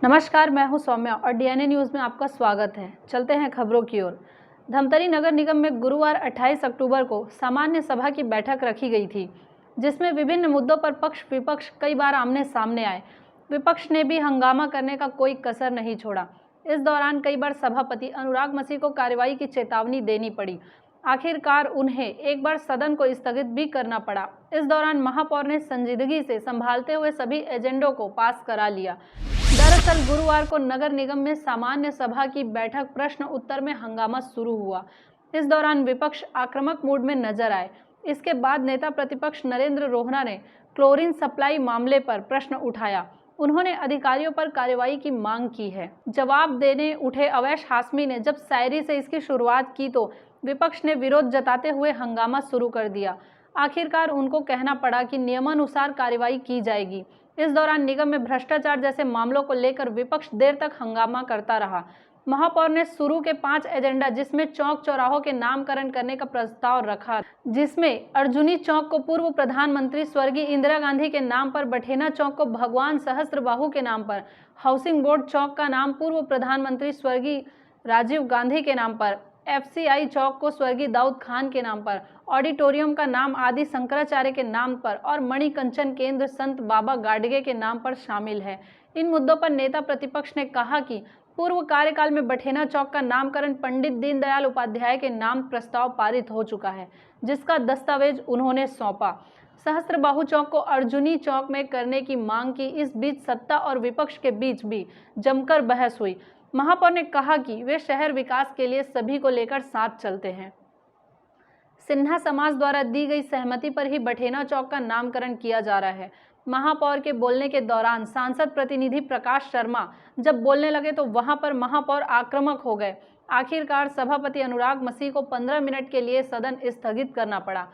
नमस्कार, मैं हूं सौम्या और डीएनए न्यूज़ में आपका स्वागत है। चलते हैं खबरों की ओर। धमतरी नगर निगम में गुरुवार 28 अक्टूबर को सामान्य सभा की बैठक रखी गई थी, जिसमें विभिन्न मुद्दों पर पक्ष विपक्ष कई बार आमने सामने आए। विपक्ष ने भी हंगामा करने का कोई कसर नहीं छोड़ा। इस दौरान कई बार सभापति अनुराग मसीह को कार्रवाई की चेतावनी देनी पड़ी। आखिरकार उन्हें एक बार सदन को स्थगित भी करना पड़ा। इस दौरान महापौर ने संजीदगी से संभालते हुए सभी एजेंडों को पास करा लिया। दरअसल गुरुवार को नगर निगम में सामान्य सभा की बैठक प्रश्न उत्तर में हंगामा शुरू हुआ। इस दौरान विपक्ष आक्रामक मूड में नजर आए। इसके बाद नेता प्रतिपक्ष नरेंद्र रोहना ने क्लोरीन सप्लाई मामले पर प्रश्न उठाया। उन्होंने अधिकारियों पर कार्रवाई की मांग की है। जवाब देने उठे अवैश हाशमी ने जब शायरी से इसकी शुरुआत की तो विपक्ष ने विरोध जताते हुए हंगामा शुरू कर दिया। आखिरकार उनको कहना पड़ा कि नियमानुसार कार्रवाई की जाएगी। इस दौरान निगम में भ्रष्टाचार जैसे मामलों को लेकर विपक्ष देर तक हंगामा करता रहा। महापौर ने शुरू के 5 एजेंडा, जिसमें चौक चौराहों के नामकरण करने का प्रस्ताव रखा, जिसमें अर्जुनी चौक को पूर्व प्रधानमंत्री स्वर्गीय इंदिरा गांधी के नाम पर, बठेना चौक को भगवान सहस्त्रबाहु के नाम पर, हाउसिंग बोर्ड चौक का नाम पूर्व प्रधानमंत्री स्वर्गीय राजीव गांधी के नाम पर, FCI चौक को स्वर्गीय दाऊद खान के नाम पर, ऑडिटोरियम का नाम आदि शंकराचार्य के नाम पर और मणिकंचन केंद्र संत बाबा गाडगे के नाम पर शामिल है। इन मुद्दों पर नेता प्रतिपक्ष ने कहा कि पूर्व कार्यकाल में बठेना चौक का नामकरण पंडित दीनदयाल उपाध्याय के नाम प्रस्ताव पारित हो चुका है, जिसका दस्तावेज उन्होंने सौंपा। सहस्त्रबाहु चौक को अर्जुनी चौक में करने की मांग की। इस बीच सत्ता और विपक्ष के बीच भी जमकर बहस हुई। महापौर ने कहा कि वे शहर विकास के लिए सभी को लेकर साथ चलते हैं। सिन्हा समाज द्वारा दी गई सहमति पर ही बठेना चौक का नामकरण किया जा रहा है। महापौर के बोलने के दौरान सांसद प्रतिनिधि प्रकाश शर्मा जब बोलने लगे तो वहां पर महापौर आक्रामक हो गए। आखिरकार सभापति अनुराग मसीह को 15 मिनट के लिए सदन स्थगित करना पड़ा।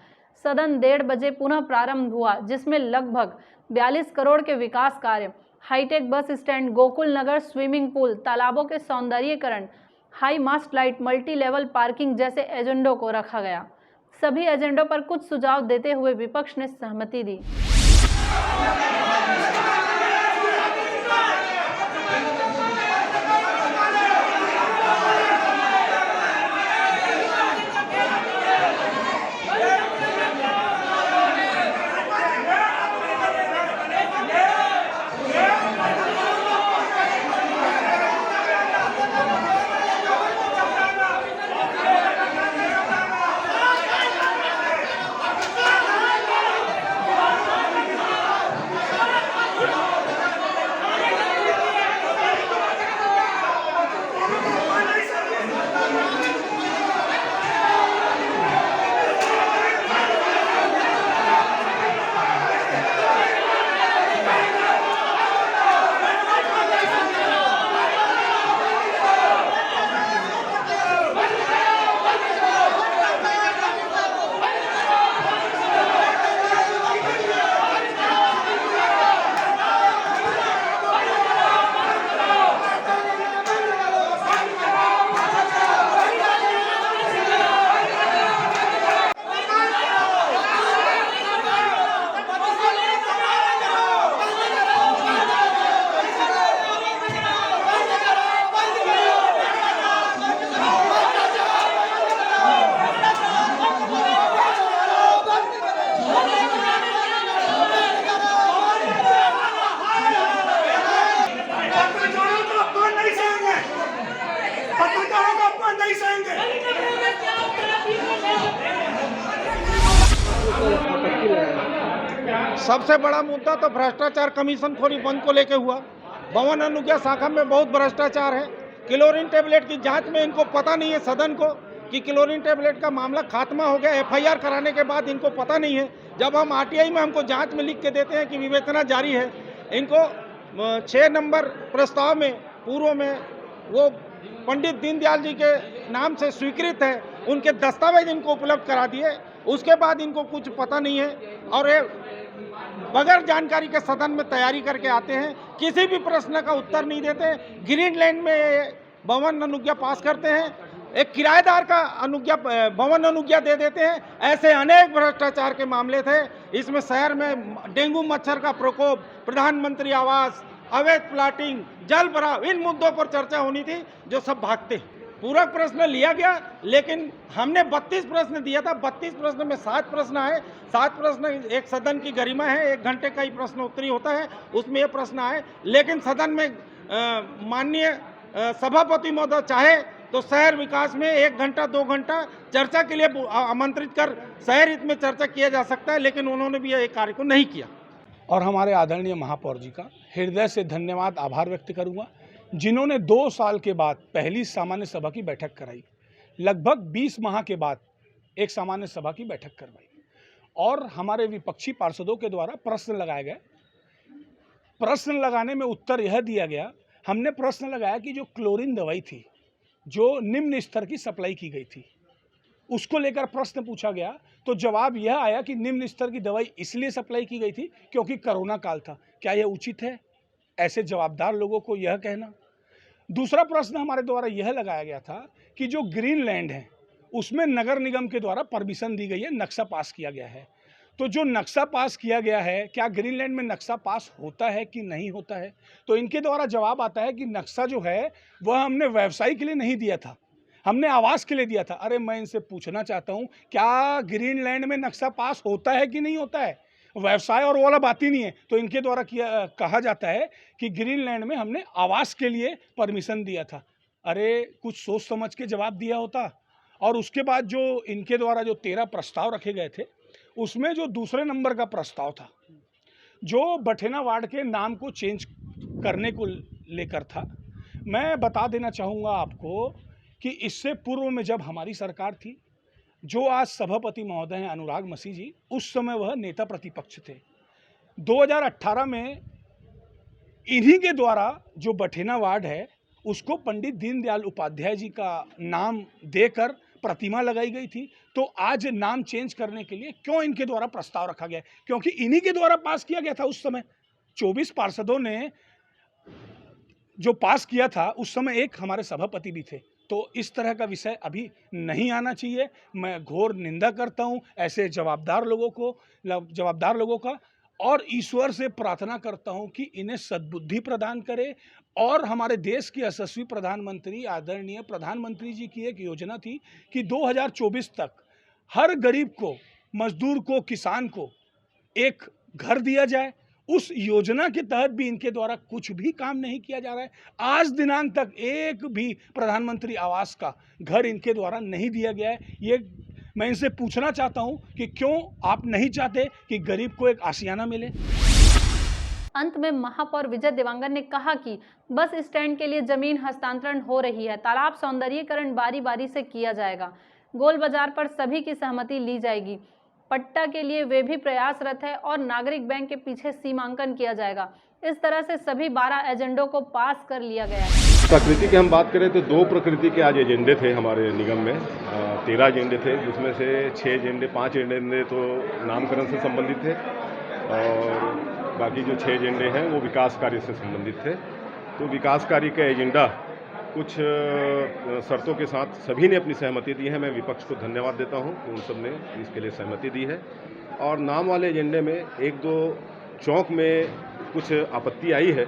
सदन 1:30 बजे पुनः प्रारंभ हुआ, जिसमें लगभग 42 करोड़ के विकास कार्य, hi tech bus stand, Gokul Nagar swimming pool, तालाबों के सौंदर्यीकरण, high mast light, multi level parking जैसे एजेंडों को रखा गया। सभी एजेंडों पर कुछ सुझाव देते हुए विपक्ष ने सहमति दी। सबसे बड़ा मुद्दा तो भ्रष्टाचार कमीशन खोरी बंद को लेकर हुआ। भवन अनुज्ञा शाखा में बहुत भ्रष्टाचार है। क्लोरीन टेबलेट की जांच में इनको पता नहीं है सदन को कि क्लोरीन टेबलेट का मामला खात्मा हो गया। FIR कराने के बाद इनको पता नहीं है। जब हम RTI में हमको जांच में लिख के देते हैं कि विवेचना जारी है, इनको 6 नंबर प्रस्ताव में पूर्व में वो पंडित दीनदयाल जी के नाम से स्वीकृत है, उनके दस्तावेज इनको उपलब्ध करा दिए। उसके बाद इनको कुछ पता नहीं है और ये बगैर जानकारी के सदन में तैयारी करके आते हैं, किसी भी प्रश्न का उत्तर नहीं देते। ग्रीनलैंड में भवन अनुज्ञा पास करते हैं, एक किराएदार का भवन अनुज्ञा दे देते हैं। ऐसे अनेक भ्रष्टाचार के मामले थे। इसमें शहर में डेंगू मच्छर का प्रकोप, प्रधानमंत्री आवास, अवैध प्लाटिंग, जल भराव, इन मुद्दों पर चर्चा होनी थी जो सब भागते हैं। पूरक प्रश्न लिया गया, लेकिन हमने 32 प्रश्न दिया था। 32 प्रश्न में 7 प्रश्न आए। 7 प्रश्न, एक सदन की गरिमा है, 1 घंटे का ही प्रश्नोत्तरी होता है, उसमें ये प्रश्न आए। लेकिन सदन में माननीय सभापति महोदय चाहे तो शहर विकास में 1 घंटा 2 घंटा चर्चा के लिए आमंत्रित कर शहर हित में चर्चा किया जा सकता है, लेकिन उन्होंने भी ये कार्य को नहीं किया। और हमारे आदरणीय महापौर जी का हृदय से धन्यवाद, आभार व्यक्त करूंगा, जिन्होंने 2 साल के बाद पहली सामान्य सभा की बैठक कराई, लगभग 20 माह के बाद एक सामान्य सभा की बैठक करवाई और हमारे विपक्षी पार्षदों के द्वारा प्रश्न लगाए गए। प्रश्न लगाने में उत्तर यह दिया गया, हमने प्रश्न लगाया कि जो क्लोरीन दवाई थी जो निम्न स्तर की सप्लाई की गई थी, उसको लेकर प्रश्न पूछा गया तो जवाब यह आया कि निम्न स्तर की दवाई इसलिए सप्लाई की गई थी क्योंकि कोरोना काल था। क्या यह उचित है ऐसे जवाबदार लोगों को यह कहना? दूसरा प्रश्न हमारे द्वारा यह लगाया गया था कि जो ग्रीन लैंड है उसमें नगर निगम के द्वारा परमिशन दी गई है, नक्शा पास किया गया है, तो जो नक्शा पास किया गया है क्या ग्रीन लैंड में नक्शा पास होता है कि नहीं होता है? तो इनके द्वारा जवाब आता है कि नक्शा जो है वह हमने व्यवसाय के लिए नहीं दिया था, हमने आवास के लिए दिया था। अरे मैं इनसे पूछना चाहता हूँ, क्या ग्रीन लैंड में नक्शा पास होता है कि नहीं होता है? व्यवसाय और वाला बात ही नहीं है। तो इनके द्वारा कहा जाता है कि ग्रीन लैंड में हमने आवास के लिए परमिशन दिया था। अरे कुछ सोच समझ के जवाब दिया होता। और उसके बाद जो इनके द्वारा जो 13 प्रस्ताव रखे गए थे, उसमें जो दूसरे नंबर का प्रस्ताव था जो बठेना वार्ड के नाम को चेंज करने को लेकर था, मैं बता देना चाहूँगा आपको कि इससे पूर्व में जब हमारी सरकार थी, जो आज सभापति महोदय हैं अनुराग मसीह जी, उस समय वह नेता प्रतिपक्ष थे। 2018 में इन्हीं के द्वारा जो बठेना वार्ड है उसको पंडित दीनदयाल उपाध्याय जी का नाम देकर प्रतिमा लगाई गई थी। तो आज नाम चेंज करने के लिए क्यों इनके द्वारा प्रस्ताव रखा गया? क्योंकि इन्हीं के द्वारा पास किया गया था। उस समय 24 पार्षदों ने जो पास किया था, उस समय एक हमारे सभापति भी थे। तो इस तरह का विषय अभी नहीं आना चाहिए। मैं घोर निंदा करता हूं ऐसे जवाबदार लोगों का, और ईश्वर से प्रार्थना करता हूं कि इन्हें सद्बुद्धि प्रदान करे। और हमारे देश के यशस्वी प्रधानमंत्री आदरणीय प्रधानमंत्री जी की एक योजना थी कि 2024 तक हर गरीब को, मजदूर को, किसान को एक घर दिया जाए। उस योजना के तहत भी इनके द्वारा कुछ भी काम नहीं किया जा रहा है। आज दिनांक तक एक भी प्रधानमंत्री आवास का घर इनके द्वारा नहीं दिया गया है। ये मैं इनसे पूछना चाहता हूं कि क्यों आप नहीं चाहते कि गरीब को एक आशियाना मिले? अंत में महापौर विजय देवांगन ने कहा कि बस स्टैंड के लिए जमीन हस्तांतरण हो रही है, तालाब सौंदर्यीकरण बारी बारी से किया जाएगा, गोल बाजार पर सभी की सहमति ली जाएगी, पट्टा के लिए वे भी प्रयासरत है और नागरिक बैंक के पीछे सीमांकन किया जाएगा। इस तरह से सभी 12 एजेंडों को पास कर लिया गया है। प्रकृति की हम बात करें तो 2 प्रकृति के आज एजेंडे थे हमारे निगम में। 13 एजेंडे थे, जिसमें से 5 एजेंडे तो नामकरण से संबंधित थे और बाकी जो 6 एजेंडे हैं वो विकास कार्य से संबंधित थे। तो विकास कार्य का एजेंडा कुछ शर्तों के साथ सभी ने अपनी सहमति दी है। मैं विपक्ष को धन्यवाद देता हूं कि उन सब ने इसके लिए सहमति दी है। और नाम वाले एजेंडे में 1-2 चौक में कुछ आपत्ति आई है।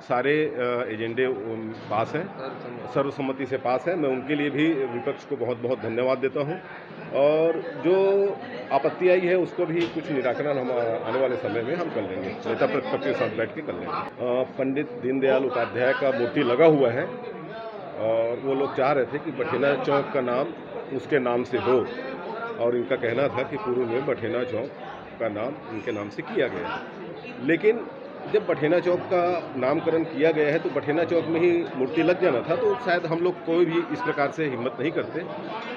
सारे एजेंडे पास हैं, सर्वसम्मति से पास है। मैं उनके लिए भी विपक्ष को बहुत बहुत धन्यवाद देता हूं। और जो आपत्ति आई है उसको भी कुछ निराकरण हम आने वाले समय में हम कर लेंगे, नेता प्रतिपक्ष के साथ बैठ के कर लेंगे। पंडित दीनदयाल उपाध्याय का मूर्ति लगा हुआ है और वो लोग चाह रहे थे कि बठेना चौक का नाम उसके नाम से हो, और इनका कहना था कि पूर्व में बठेना चौक का नाम इनके नाम से किया गया है। लेकिन जब बठेना चौक का नामकरण किया गया है तो बठेना चौक में ही मूर्ति लग जाना था, तो शायद हम लोग कोई भी इस प्रकार से हिम्मत नहीं करते।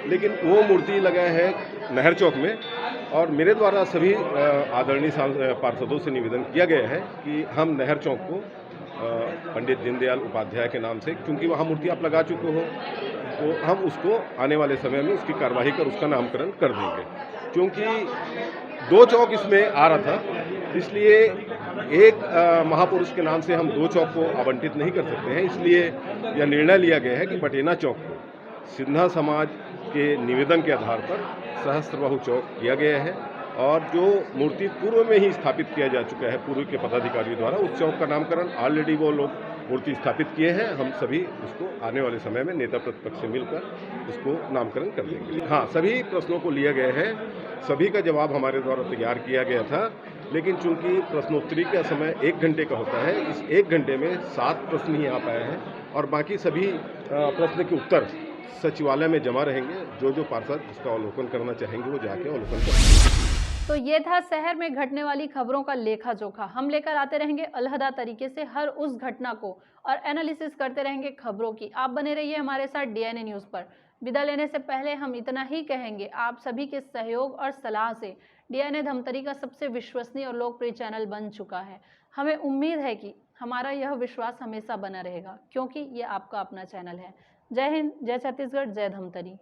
लेकिन वो मूर्ति लगा है नहर चौक में, और मेरे द्वारा सभी आदरणीय पार्षदों से निवेदन किया गया है कि हम नहर चौक को पंडित दीनदयाल उपाध्याय के नाम से, क्योंकि वहाँ मूर्ति आप लगा चुके हो, तो हम उसको आने वाले समय में उसकी कार्यवाही कर उसका नामकरण कर देंगे। क्योंकि 2 चौक इसमें आ रहा था, इसलिए एक महापुरुष के नाम से हम 2 चौक को आवंटित नहीं कर सकते हैं। इसलिए यह निर्णय लिया गया है कि बठेना चौक को सिन्हा समाज के निवेदन के आधार पर सहस्त्रबाहु चौक किया गया है। और जो मूर्ति पूर्व में ही स्थापित किया जा चुका है पूर्व के पदाधिकारियों द्वारा, उस चौक का नामकरण ऑलरेडी वो लोग मूर्ति स्थापित किए हैं। हम सभी उसको आने वाले समय में नेता प्रतिपक्ष से मिलकर उसको नामकरण कर देंगे। हाँ, सभी प्रश्नों को लिया गया है, सभी का जवाब हमारे द्वारा तैयार किया गया था, लेकिन चूंकि प्रश्नोत्तरी का समय 1 घंटे का होता है, इस 1 घंटे में 7 प्रश्न ही आ पाए हैं और बाकी सभी प्रश्न के उत्तर सचिवालय में जमा रहेंगे। जो पार्षद इसका अवलोकन करना चाहेंगे वो जाके अवलोकन करेंगे। तो ये था शहर में घटने वाली खबरों का लेखा जोखा। हम लेकर आते रहेंगे अलहदा तरीके से हर उस घटना को और एनालिसिस करते रहेंगे खबरों की। आप बने रहिए हमारे साथ डीएनए न्यूज़ पर। विदा लेने से पहले हम इतना ही कहेंगे, आप सभी के सहयोग और सलाह से डीएनए धमतरी का सबसे विश्वसनीय और लोकप्रिय चैनल बन चुका है। हमें उम्मीद है कि हमारा यह विश्वास हमेशा बना रहेगा, क्योंकि ये आपका अपना चैनल है। जय हिंद, जय छत्तीसगढ़, जय धमतरी।